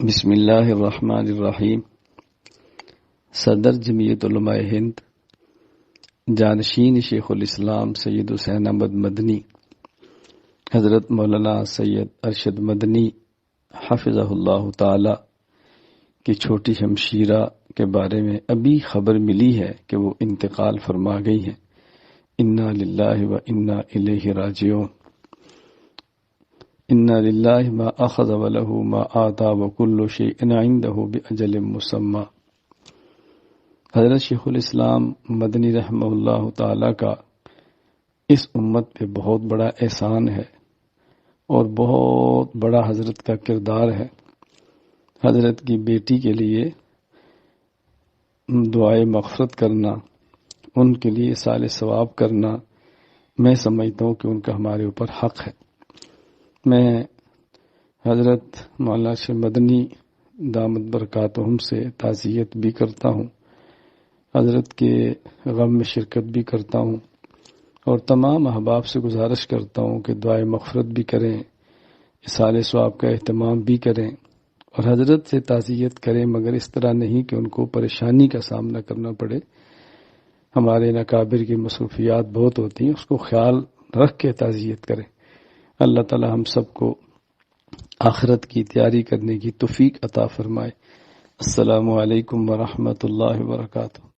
بسم اللہ الرحمن الرحیم۔ صدر جمعیت علماء ہند جانشین شیخ الاسلام سید حسین احمد مدنی حضرت مولانا سید ارشد مدنی حفظہ اللہ تعالی کی چھوٹی شمشیرہ کے بارے میں ابھی خبر ملی ہے کہ وہ انتقال فرما گئی ہیں۔ انا للہ و انا الیہ راجعون۔ انا للہ ما اخذ وله ما آتا وکل شیء عنده باجل مسمى۔ حضرت شیخ الاسلام مدنی رحمہ اللہ تعالی کا اس امت پہ بہت بڑا احسان ہے اور بہت بڑا حضرت کا کردار ہے۔ حضرت کی بیٹی کے لیے دعائے مغفرت کرنا، ان کے لیے سال ثواب کرنا، میں سمجھتا ہوں کہ ان کا ہمارے اوپر حق ہے۔ میں حضرت مولانا شیخ مدنی دامت برکاتہم سے تعزیت بھی کرتا ہوں، حضرت کے غم میں شرکت بھی کرتا ہوں اور تمام احباب سے گزارش کرتا ہوں کہ دعائے مغفرت بھی کریں، اصالہ ثواب کا اہتمام بھی کریں اور حضرت سے تعزیت کریں، مگر اس طرح نہیں کہ ان کو پریشانی کا سامنا کرنا پڑے۔ ہمارے اکابر کی مصروفیات بہت ہوتی ہیں، اس کو خیال رکھ کے تعزیت کریں۔ اللہ تعالی ہم سب کو آخرت کی تیاری کرنے کی توفیق عطا فرمائے۔ السلام علیکم ورحمۃ اللہ وبرکاتہ۔